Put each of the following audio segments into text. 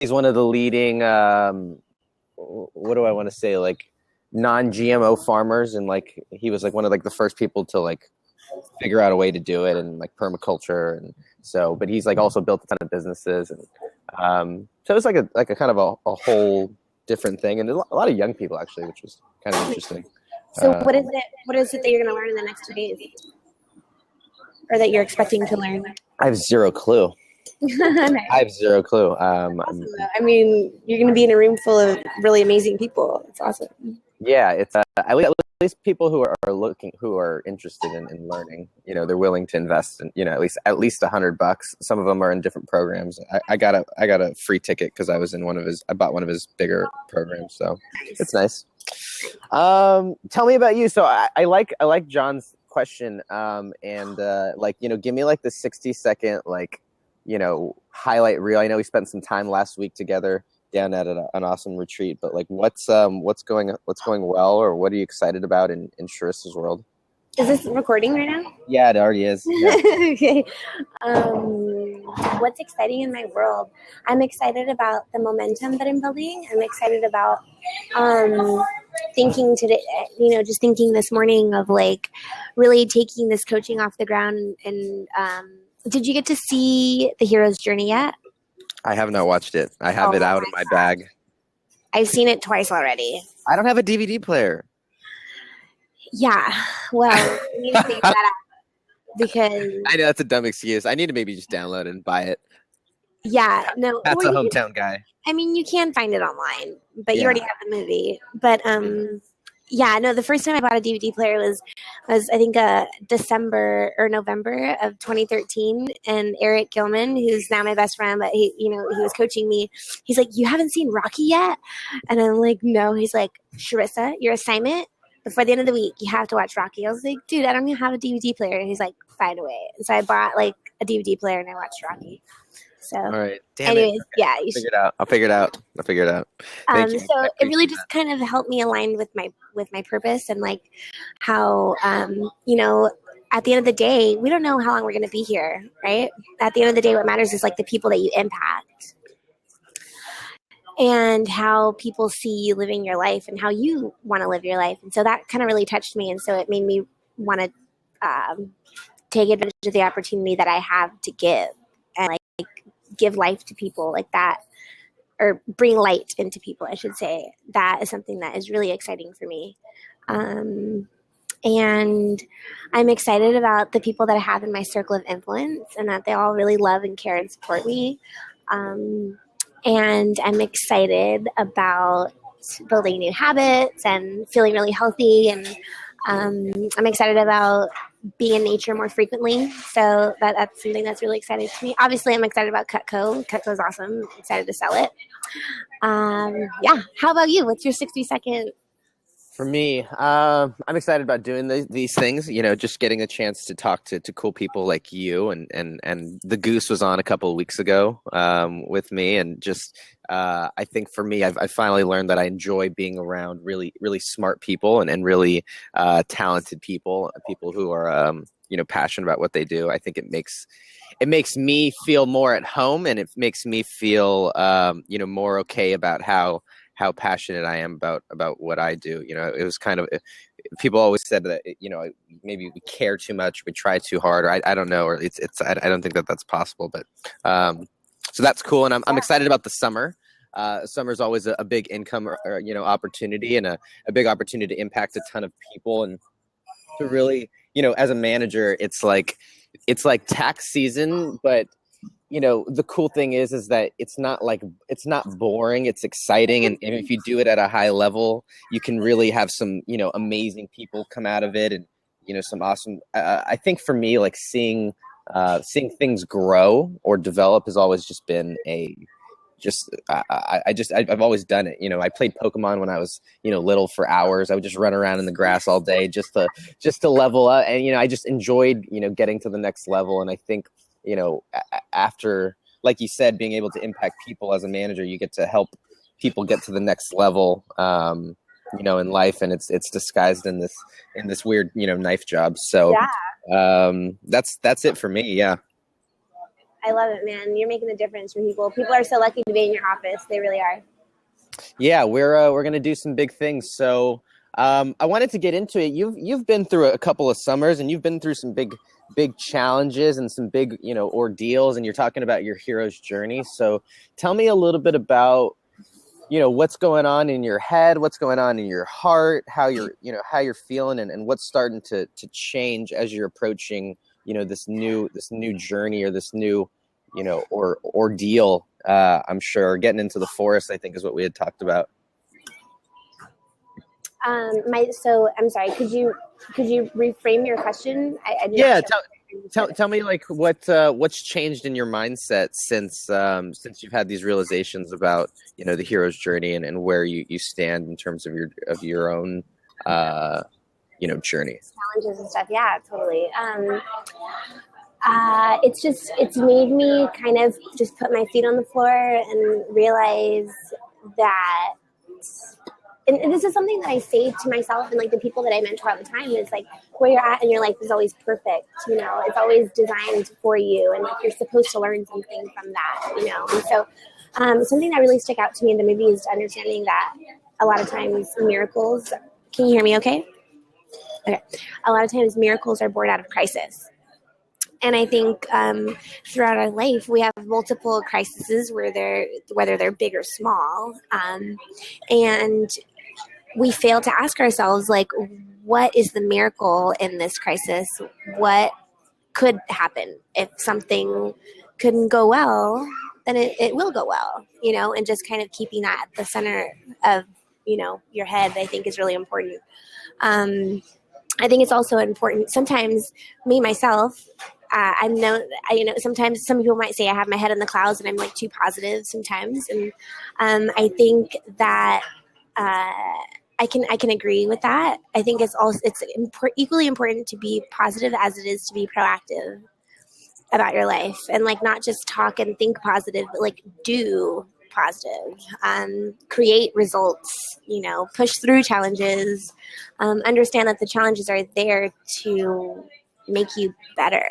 he's one of the leading, what do I want to say, like non-GMO farmers. And like, he was like one of like the first people to like figure out a way to do it, and like permaculture. And so, but he's like also built a ton of businesses. And so it's like a kind of a whole different thing. And a lot of young people actually, which was kind of interesting. So what is it that you're going to learn in the next 2 days? Or that you're expecting to learn? I have zero clue. Nice. I have zero clue. Awesome, I mean, you're going to be in a room full of really amazing people. It's awesome. Yeah, it's at least people who are interested in learning. You know, they're willing to invest in, you know, at least $100. Some of them are in different programs. I got a free ticket because I bought one of his bigger programs. So it's nice. Tell me about you. So I like John's question. And like, you know, give me like the 60-second, like, you know, highlight reel. I know we spent some time last week together down at an awesome retreat, but like, what's going well, or what are you excited about in Sharissa's world? Is this recording right now? Yeah, it already is. Yeah. Okay. What's exciting in my world? I'm excited about the momentum that I'm building. I'm excited about thinking today, you know, just thinking this morning of like really taking this coaching off the ground. And did you get to see The Hero's Journey yet? I have not watched it. I have it out in my bag. I've seen it twice already. I don't have a DVD player. Yeah. Well, we need to figure that out because I know that's a dumb excuse. I need to maybe just download it and buy it. Yeah. No. That's a hometown guy. I mean, you can find it online, but you already have the movie. But yeah, no, the first time I bought a DVD player was I think December or November of 2013, and Eric Gilman, who's now my best friend, but he was coaching me. He's like, "You haven't seen Rocky yet?" And I'm like, "No." He's like, "Sharissa, your assignment before the end of the week, you have to watch Rocky." I was like, "Dude, I don't even have a DVD player." And he's like, "Find a way." And so I bought like a DVD player and I watched Rocky. So, all right. Damn anyways, it. Okay. yeah, I'll figure it out. Thank you. So it really just kind of helped me align with my purpose, and like how you know, at the end of the day, we don't know how long we're going to be here, right? At the end of the day, what matters is like the people that you impact and how people see you living your life and how you want to live your life. And so that kind of really touched me, and so it made me want to take advantage of the opportunity that I have to give and like give life to people like that, or bring light into people, I should say. That is something that is really exciting for me. And I'm excited about the people that I have in my circle of influence, and that they all really love and care and support me. And I'm excited about building new habits and feeling really healthy. And I'm excited about being in nature more frequently. So that's something that's really exciting to me. Obviously, I'm excited about Cutco. Cutco is awesome. I'm excited to sell it. Yeah. How about you? What's your 60-second? For me, I'm excited about doing these things, you know, just getting a chance to talk to cool people like you, and the Goose was on a couple of weeks ago with me, and just I think for me, I've finally learned that I enjoy being around really, really smart people and really talented people who are you know, passionate about what they do. I think it makes me feel more at home, and it makes me feel you know, more okay about how passionate I am about what I do. You know, it was kind of, people always said that, you know, maybe we care too much, we try too hard, or I don't know, or I don't think that that's possible, but so that's cool. And I'm excited about the summer. Summer is always a big income or you know, opportunity, and a big opportunity to impact a ton of people, and to really, you know, as a manager, it's like tax season, but you know, the cool thing is that it's not boring. It's exciting. And if you do it at a high level, you can really have some, you know, amazing people come out of it. And, you know, some awesome, I think for me, like seeing things grow or develop has always just been I've always done it. You know, I played Pokemon when I was, you know, little for hours. I would just run around in the grass all day just to level up. And, you know, I just enjoyed, you know, getting to the next level. And I think, you know, after, like you said, being able to impact people as a manager, you get to help people get to the next level, you know, in life, and it's disguised in this weird, you know, knife job. So, that's it for me. Yeah. I love it, man. You're making a difference for people. People are so lucky to be in your office. They really are. Yeah, we're gonna do some big things. So I wanted to get into it. You've been through a couple of summers, and you've been through some big challenges and some big ordeals. And you're talking about your hero's journey. So tell me a little bit about what's going on in your head, what's going on in your heart, how you're feeling, and what's starting to change as you're approaching this new journey or this new or ordeal. I'm sure getting into the forest, I think, is what we had talked about. So I'm sorry. Could you reframe your question? I'm not Yeah, sure. tell me like what's changed in your mindset since you've had these realizations about the hero's journey and where you stand in terms of your own journey. Challenges and stuff. Yeah, totally. It's made me kind of just put my feet on the floor and realize that. And this is something that I say to myself and like the people that I mentor all the time is like where you're at in your life is always perfect. It's always designed for you, and like you're supposed to learn something from that. And so something that really stuck out to me in the movie is understanding that a lot of times miracles. Can you hear me? Okay. Okay. A lot of times miracles are born out of crisis. And I think throughout our life, we have multiple crises whether they're big or small. And we fail to ask ourselves, like, what is the miracle in this crisis? What could happen if something couldn't go well? Then it will go well, and just kind of keeping that at the center of, your head, I think is really important. I think it's also important. Sometimes me, myself, sometimes some people might say I have my head in the clouds and I'm like too positive sometimes. And I think that I can agree with that. I think it's equally important to be positive as it is to be proactive about your life, and like not just talk and think positive, but like do positive, create results, push through challenges, understand that the challenges are there to make you better.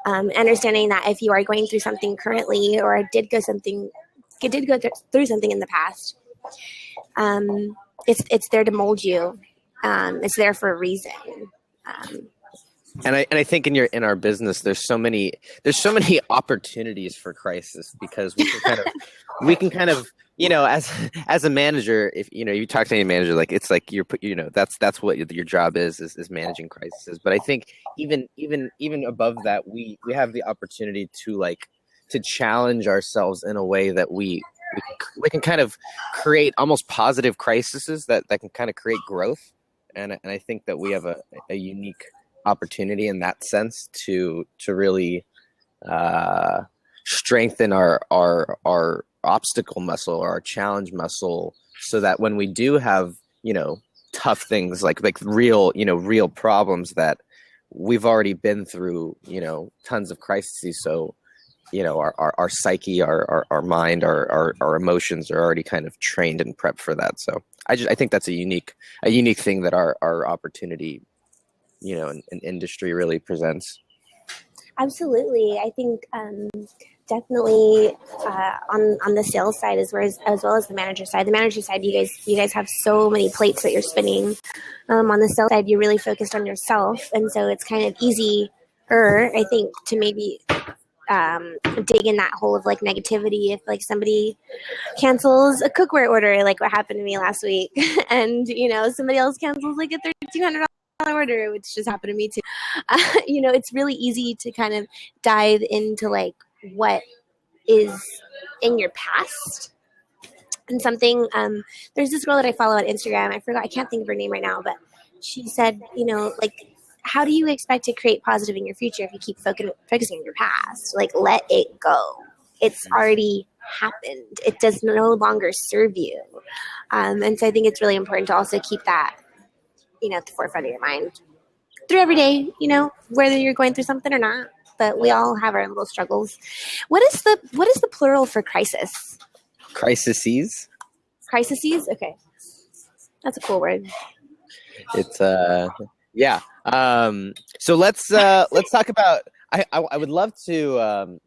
Understanding that if you are going through something currently or did go through something in the past, it's there to mold you. It's there for a reason. And I think in our business there's so many opportunities for crisis, because we can kind of as a manager, if you talk to any manager, like it's like that's what your job is managing crises. But I think even above that, we have the opportunity to challenge ourselves in a way that we can kind of create almost positive crises that can kind of create growth. And I think that we have a unique opportunity in that sense to really strengthen our obstacle muscle or our challenge muscle, so that when we do have tough things like real problems that we've already been through tons of crises, so our psyche, our mind, our emotions are already kind of trained and prepped for that. So I think that's a unique thing that our opportunity in industry really presents. Absolutely. I think definitely on the sales side as well as the manager side. The manager side, you guys have so many plates that you're spinning. On the sales side, you're really focused on yourself, and so it's kind of easier, I think, to maybe dig in that hole of like negativity if like somebody cancels a cookware order, like what happened to me last week, and somebody else cancels like a $1,300 order, which just happened to me too. It's really easy to kind of dive into like what is in your past. And something, there's this girl that I follow on Instagram. I can't think of her name right now, but she said, like, how do you expect to create positive in your future if you keep focusing on your past? Like, let it go. It's already happened. It does no longer serve you. And so I think it's really important to also keep that, at the forefront of your mind through every day, whether you're going through something or not. But we all have our little struggles. What is the plural for crisis? Crises. Crises? Okay. That's a cool word. It's yeah. So let's talk about. I would love to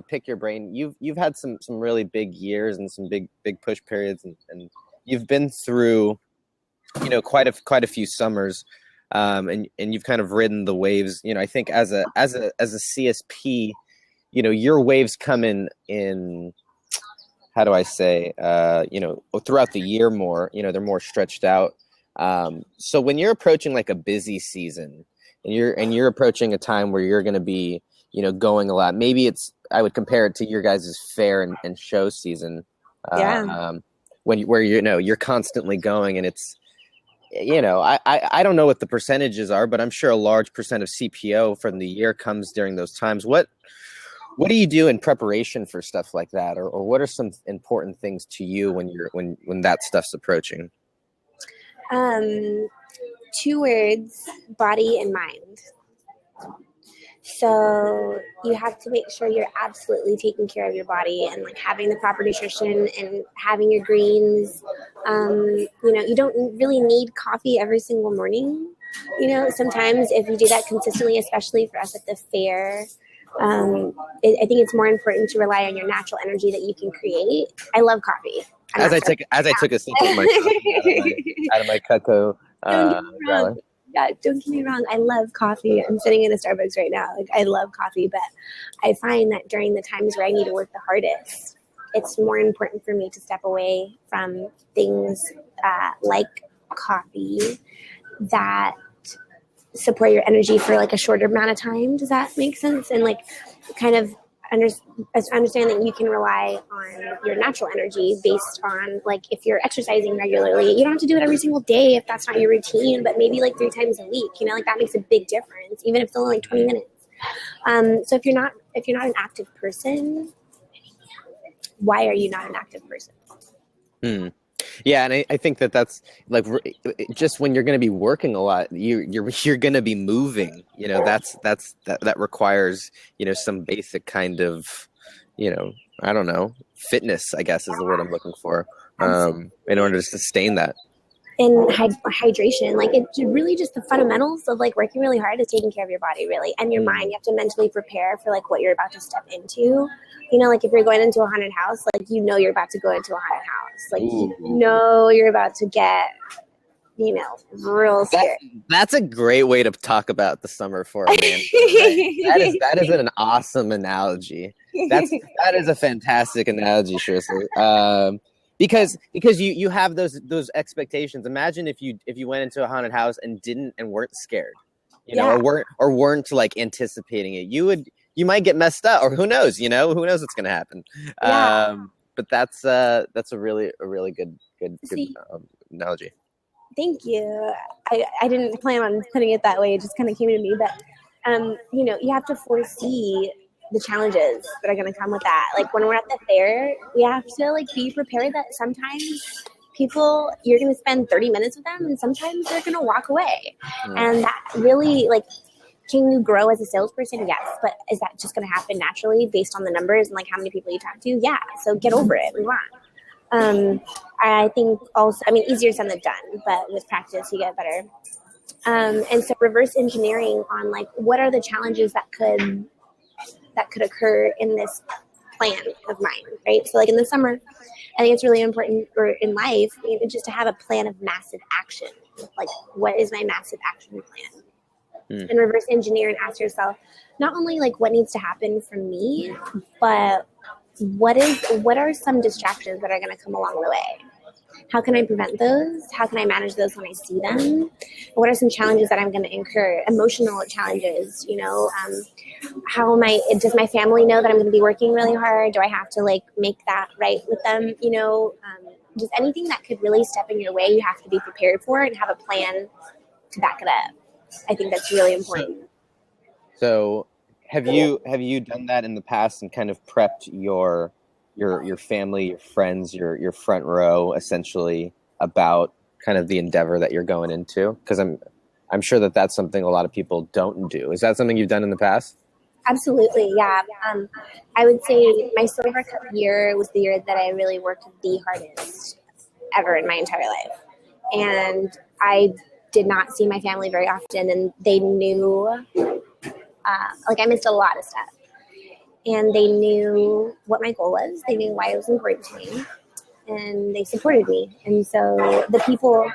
pick your brain. You've had some really big years and some big push periods, and you've been through, quite a few summers, and you've kind of ridden the waves. I think as a CSP, your waves come in, how do I say, throughout the year more, they're more stretched out. So when you're approaching like a busy season, and you're approaching a time where you're going to be, going a lot, maybe I would compare it to your guys' fair and show season, Yeah. where you're constantly going, and it's, I don't know what the percentages are, but I'm sure a large percent of CPO from the year comes during those times. What do you do in preparation for stuff like that, or what are some important things to you when that stuff's approaching? Two words: body and mind. So you have to make sure you're absolutely taking care of your body and like having the proper nutrition and having your greens. You don't really need coffee every single morning. Sometimes if you do that consistently, especially for us at the fair, I think it's more important to rely on your natural energy that you can create. I love coffee. As I took a sip of my coffee out of my cocoa. Don't get me wrong. Yeah, don't get me wrong. I love coffee. I'm sitting in a Starbucks right now. Like, I love coffee, but I find that during the times where I need to work the hardest, it's more important for me to step away from things like coffee that support your energy for like a shorter amount of time. Does that make sense? And like kind of understand that you can rely on your natural energy based on like if you're exercising regularly. You don't have to do it every single day if that's not your routine, but maybe like 3 times a week. Like that makes a big difference, even if it's only like 20 minutes. So if you're not an active person, why are you not an active person? Yeah, and I think that's like just when you're going to be working a lot, you're going to be moving. That requires some basic kind of I don't know, fitness, I guess is the word I'm looking for, in order to sustain that. And hydration, like it's really just the fundamentals of like working really hard is taking care of your body, really, and your mind. You have to mentally prepare for like what you're about to step into. Like if you're going into a haunted house, like you're about to go into a haunted house, like you're about to get real scared. That's a great way to talk about the summer for a man. Right? That is an awesome analogy. That is a fantastic analogy, Sharissa. Because you have those expectations. Imagine if you went into a haunted house and weren't scared, or weren't like anticipating it. You might get messed up, or who knows? Who knows what's going to happen. Yeah. But that's a really good analogy. Thank you. I didn't plan on putting it that way. It just kind of came to me. But you have to foresee the challenges that are going to come with that. Like when we're at the fair, we have to like be prepared that sometimes people, you're going to spend 30 minutes with them and sometimes they're going to walk away. And that really, like, can you grow as a salesperson? Yes. But is that just going to happen naturally based on the numbers and like how many people you talk to? Yeah. So get over it. Move on. I think also, easier said than done, but with practice you get better. And so reverse engineering on like, what are the challenges that could occur in this plan of mine, right? So like in the summer, I think it's really important, or in life, just to have a plan of massive action. Like, what is my massive action plan? And reverse engineer and ask yourself, not only like what needs to happen for me, but what are some distractions that are going to come along the way? How can I prevent those? How can I manage those when I see them? What are some challenges that I'm going to incur? Emotional challenges, does my family know that I'm going to be working really hard? Do I have to like make that right with them? Just anything that could really step in your way, you have to be prepared for and have a plan to back it up. I think that's really important. So have you done that in the past and kind of prepped your family, your friends, your front row, essentially, about kind of the endeavor that you're going into? Because I'm sure that that's something a lot of people don't do. Is that something you've done in the past? Absolutely, yeah. I would say my Silver Cup year was the year that I really worked the hardest ever in my entire life. And I did not see my family very often, and they knew, I missed a lot of stuff. and they knew what my goal was. They knew why it was important to me, and they supported me. And so the people,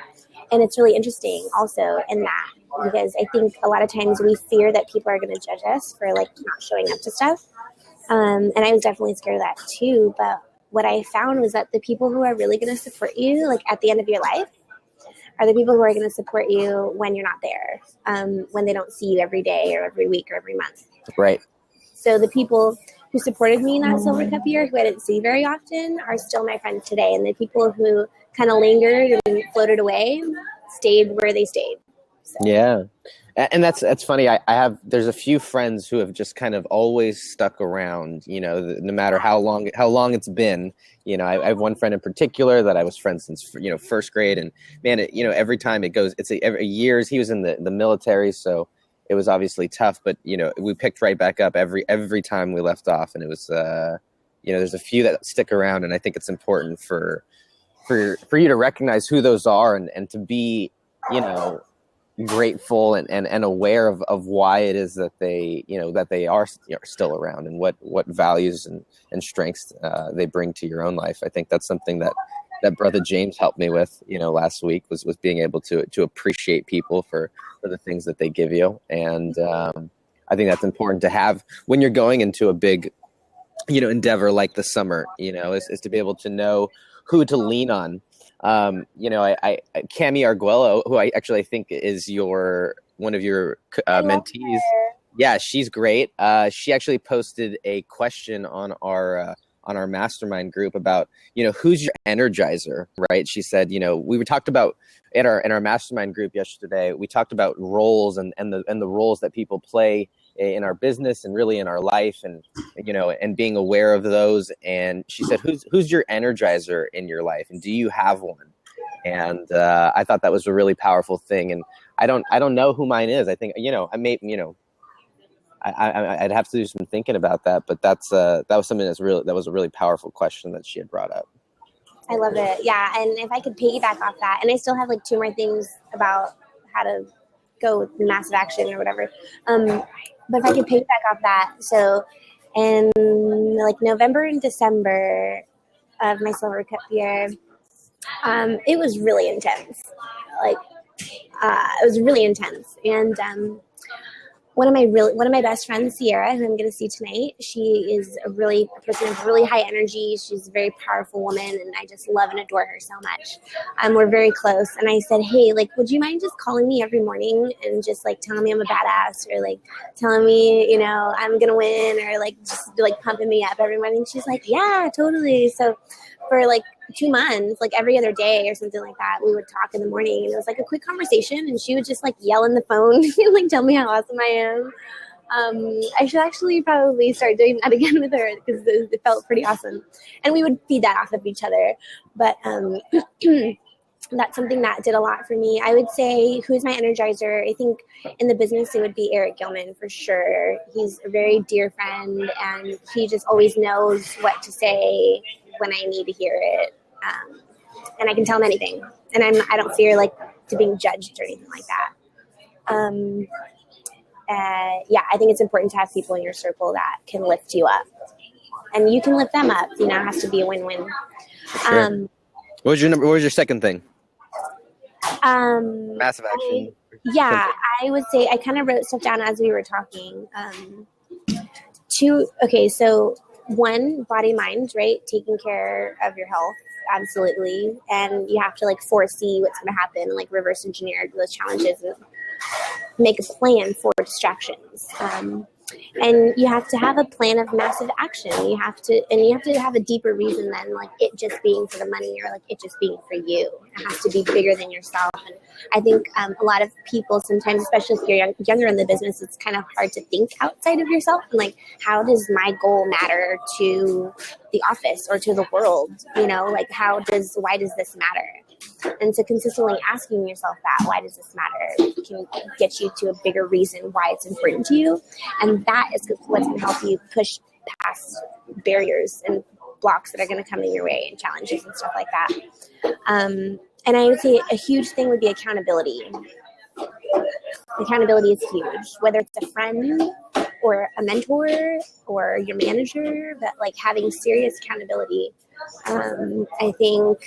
and it's really interesting also in that, because I think a lot of times we fear that people are going to judge us for like not showing up to stuff. And I was definitely scared of that too. But what I found was that the people who are really going to support you, like at the end of your life, are the people who are going to support you when you're not there, when they don't see you every day or every week or every month. Right. So the people who supported me in that Silver Cup year, who I didn't see very often, are still my friends today. And the people who kind of lingered and floated away stayed where they stayed. So. Yeah. And that's funny. There's a few friends who have just kind of always stuck around, no matter how long it's been. I have one friend in particular that I was friends since, first grade. And man, every time it goes, every years. He was in the military, so it was obviously tough, but we picked right back up every time we left off. And it was, there's a few that stick around, and I think it's important for you to recognize who those are and to be, grateful and aware of why it is that they are still around, and what values and strengths they bring to your own life. I think that's something that Brother James helped me with, last week, was being able to appreciate people for the things that they give you. And I think that's important to have when you're going into a big, endeavor like the summer, is to be able to know who to lean on. I Cami Arguello, who I think is one of your mentees. Yeah, she's great. She actually posted a question on our mastermind group about, who's your energizer, right? She said, we talked about in our mastermind group yesterday, we talked about roles and the roles that people play in our business and really in our life, and being aware of those. And she said, who's your energizer in your life, and do you have one? And I thought that was a really powerful thing. And I don't know who mine is. I think I'd have to do some thinking about that. But that was something that was a really powerful question that she had brought up. I love it. Yeah, and if I could piggyback off that, and I still have like two more things about how to go with massive action or whatever. But if I could piggyback off that, so in like November and December of my Silver Cup year, it was really intense. It was really intense. And one of my best friends, Sierra, who I'm going to see tonight, she is a person of really high energy. She's a very powerful woman, and I just love and adore her so much. We're very close. And I said, hey, would you mind just calling me every morning and just telling me I'm a badass, or telling me, I'm going to win, or just pumping me up every morning? She's like, yeah, totally. So for 2 months, every other day or something like that, we would talk in the morning, and it was a quick conversation, and she would just yell in the phone and tell me how awesome I am. I should actually probably start doing that again with her, because it felt pretty awesome, and we would feed that off of each other. But that's something that did a lot for me. I would say, who's my energizer? I think in the business it would be Eric Gilman for sure. He's a very dear friend, and he just always knows what to say when I need to hear it. And I can tell him anything, and I don't fear to being judged or anything like that. I think it's important to have people in your circle that can lift you up, and you can lift them up. It has to be a win-win. Sure. What was your second thing? Massive action. I would say I kind of wrote stuff down as we were talking. So 1, body, mind, right? Taking care of your health. Absolutely. And you have to foresee what's going to happen, reverse engineer those challenges and make a plan for distractions. And you have to have a plan of massive action. You have to have a deeper reason than it just being for the money, or it just being for you. It has to be bigger than yourself. And I think a lot of people sometimes, especially if you're younger in the business, it's kind of hard to think outside of yourself. And how does my goal matter to the office or to the world? Why does this matter? And so consistently asking yourself that, why does this matter, can get you to a bigger reason why it's important to you. And that is what's going to help you push past barriers and blocks that are going to come in your way, and challenges and stuff like that. And I would say a huge thing would be accountability. Accountability is huge, whether it's a friend or a mentor or your manager, but like having serious accountability. I think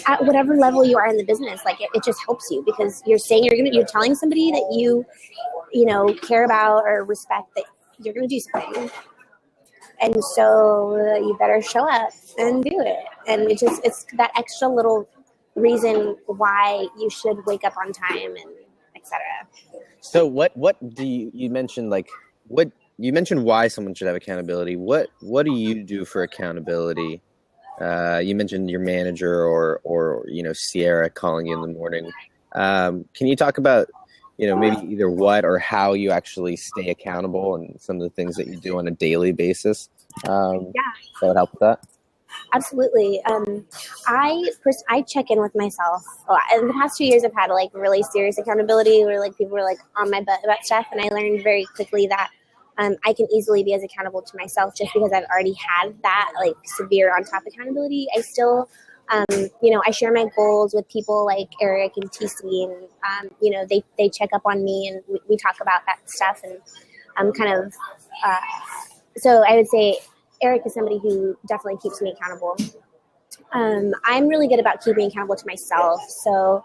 at whatever level you are in the business, like it just helps you because you're saying you're telling somebody that you know, care about or respect that you're going to do something. And so you better show up and do it. And it's that extra little reason why you should wake up on time and etc. So what do you mentioned like what you mentioned why someone should have accountability. What do you do for accountability? You mentioned your manager or you know, Sierra calling you in the morning. Can you talk about, you know, maybe either what or how you actually stay accountable and some of the things that you do on a daily basis? That would help with that. Absolutely. I check in with myself a lot. In the past 2 years, I've had like really serious accountability where like people were like on my butt about stuff, and I learned very quickly that I can easily be as accountable to myself just because I've already had that like severe on top accountability. I still, you know, I share my goals with people like Eric and TC, and you know, they check up on me and we talk about that stuff, and I'm kind of so I would say Eric is somebody who definitely keeps me accountable. I'm really good about keeping accountable to myself. So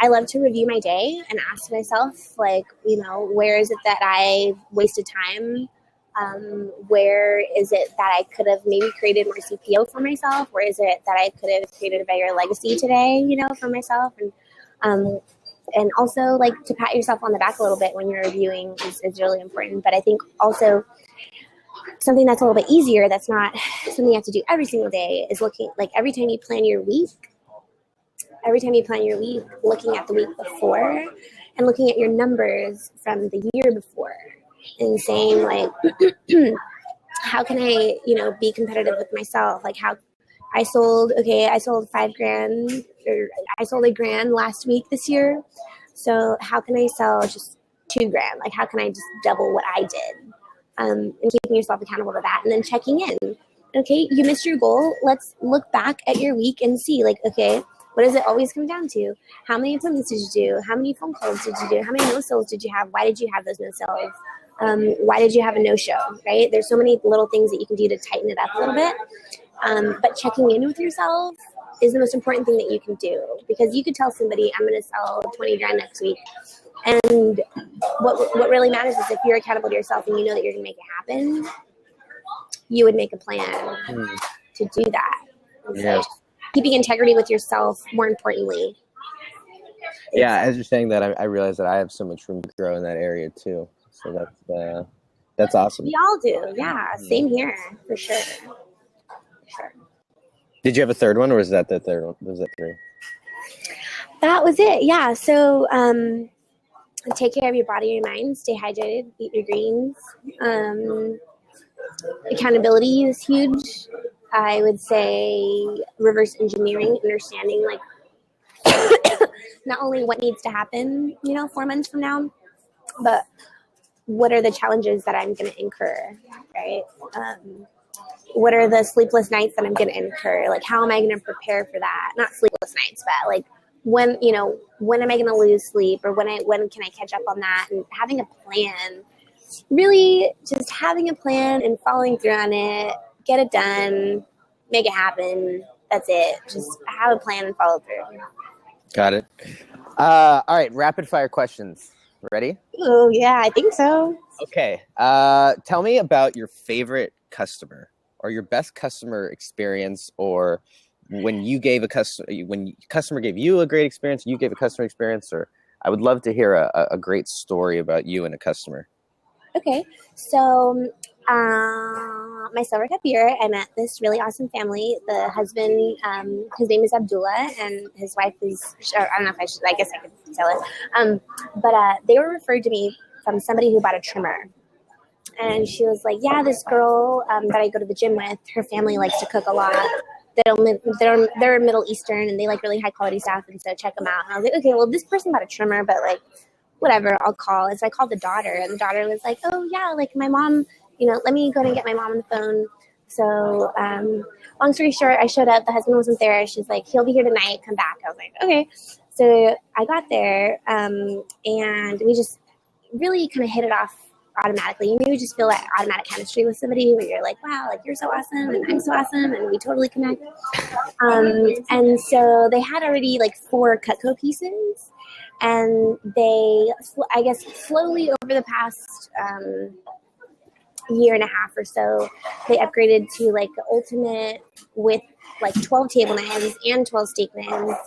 I love to review my day and ask myself, like, you know, where is it that I wasted time? Where is it that I could have maybe created more CPO for myself? Where is it that I could have created a bigger legacy today, you know, for myself? And also, like, to pat yourself on the back a little bit when you're reviewing is really important. But I think also something that's a little bit easier, that's not something you have to do every single day, is looking, like, every time you plan your week, looking at the week before and looking at your numbers from the year before and saying, like, how can I, you know, be competitive with myself? Like, how I sold $5,000, or I sold $1,000 last week this year. So how can I sell just $2,000? Like, how can I just double what I did? And keeping yourself accountable to that, and then checking in. Okay, you missed your goal. Let's look back at your week and see, like, okay, what does it always come down to? How many appointments did you do? How many phone calls did you do? How many no-sales did you have? Why did you have those no-sales? Why did you have a no-show, right? There's so many little things that you can do to tighten it up a little bit. But checking in with yourself is the most important thing that you can do, because you could tell somebody, I'm going to sell $20,000 next week. And what really matters is if you're accountable to yourself and you know that you're going to make it happen, you would make a plan to do that. Yeah. So keeping integrity with yourself, more importantly. Yeah, as you're saying that, I realize that I have so much room to grow in that area too. So that's awesome. We all do. Yeah, same here, for sure. Did you have a third one, or was that the third one? Was that three? That was it. Yeah. So take care of your body and your mind. Stay hydrated. Eat your greens. Accountability is huge. I would say reverse engineering, understanding, like, not only what needs to happen, you know, 4 months from now, but what are the challenges that I'm going to incur, right? What are the sleepless nights that I'm going to incur? Like, how am I going to prepare for that? Not sleepless nights, but like, when am I going to lose sleep, or when can I catch up on that? And having a plan, really just having a plan and following through on it, get it done, make it happen. That's it. Just have a plan and follow through. Got it. All right, rapid fire questions. Ready? Oh yeah, I think so. Okay. Tell me about your favorite customer, or your best customer experience, or when customer gave you a great experience, you gave a customer experience, or I would love to hear a great story about you and a customer. Okay, so my silver cup year, I met this really awesome family. The husband, his name is Abdullah, and his wife is, I don't know if I guess I could tell it. But they were referred to me from somebody who bought a trimmer. And she was like, yeah, this girl that I go to the gym with, her family likes to cook a lot. They're Middle Eastern, and they like really high quality stuff, and so check them out. And I was like, okay, well, this person bought a trimmer, but like, whatever, I'll call. And so I called the daughter, and the daughter was like, oh yeah, like my mom, you know, let me go and get my mom on the phone. So long story short, I showed up, the husband wasn't there. She's like, he'll be here tonight, come back. I was like, okay. So I got there, and we just really kind of hit it off automatically. You just feel that automatic chemistry with somebody where you're like, wow, like you're so awesome and I'm so awesome and we totally connect. And so they had already like 4 Cutco pieces, and they, I guess, slowly over the past year and a half or so, they upgraded to like the ultimate with like 12 table knives and 12 steak knives,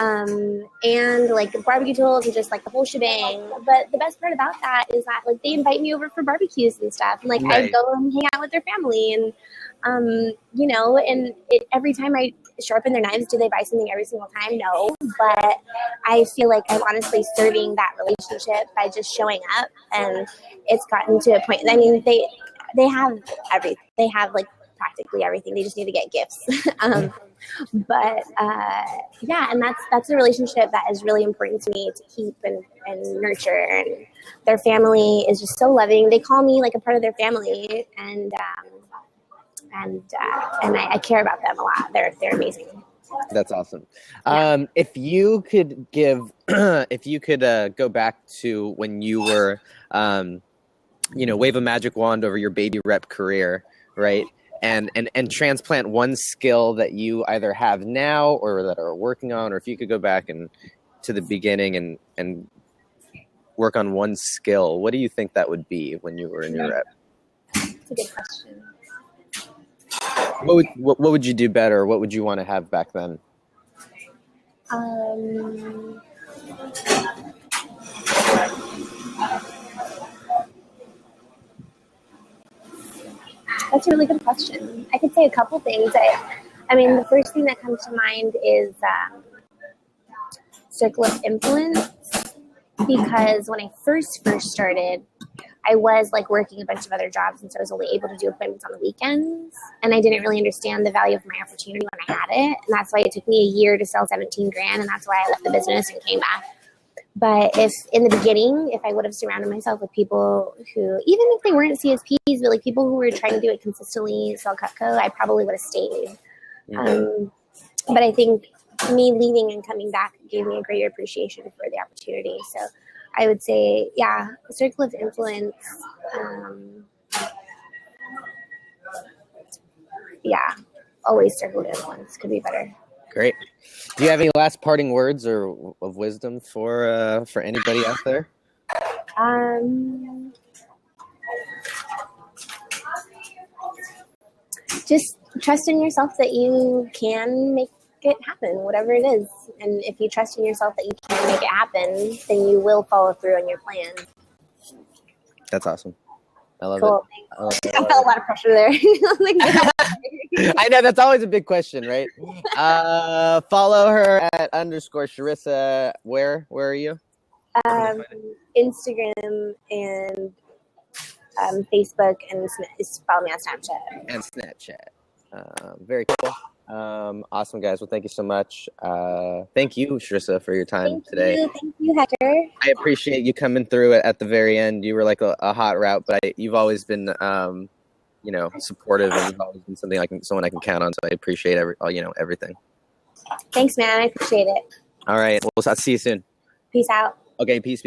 and like barbecue tools and just like the whole shebang. But the best part about that is that like they invite me over for barbecues and stuff, and like Nice. I go and hang out with their family, and and every time I sharpen their knives, do they buy something every single time? No, but I feel like I'm honestly serving that relationship by just showing up, and it's gotten to a point. I mean, they have everything. They have like practically everything. They just need to get gifts. But and that's a relationship that is really important to me to keep and nurture. And their family is just so loving. They call me like a part of their family, and I care about them a lot. They're amazing. That's awesome. If you could go back to when you were, wave a magic wand over your baby rep career, right? And transplant one skill that you either have now or that are working on, or if you could go back and to the beginning and work on one skill, what do you think that would be when you were in your rep? That's a good question. What would you do better? What would you want to have back then? That's a really good question. I could say a couple things. I mean, the first thing that comes to mind is circle of influence, because when I first started, I was like working a bunch of other jobs, and so I was only able to do appointments on the weekends, and I didn't really understand the value of my opportunity when I had it, and that's why it took me a year to sell 17 grand, and that's why I left the business and came back. But if in the beginning, if I would have surrounded myself with people who, even if they weren't CSPs, but like people who were trying to do it consistently, sell Cutco, I probably would have stayed. Mm-hmm. But I think me leaving and coming back gave me a greater appreciation for the opportunity. So I would say, circle of influence. Always circle of influence could be better. Great. Do you have any last parting words or of wisdom for anybody out there? Just trust in yourself that you can make it happen, whatever it is. And if you trust in yourself that you can make it happen, then you will follow through on your plan. That's awesome. I love cool. it. I felt a lot of pressure there. I know, that's always a big question, right? Follow her at _Sharissa. Where are you? Instagram and Facebook, and follow me on Snapchat. And Snapchat. Very cool. Awesome, guys. Well, thank you so much. Thank you, Sharissa, for your time today. Thank you, Hector. I appreciate you coming through at the very end. You were like a hot route, but you've always been, supportive, and you've always been someone I can count on. So I appreciate everything. Thanks, man. I appreciate it. All right. Well, I'll see you soon. Peace out. Okay. Peace.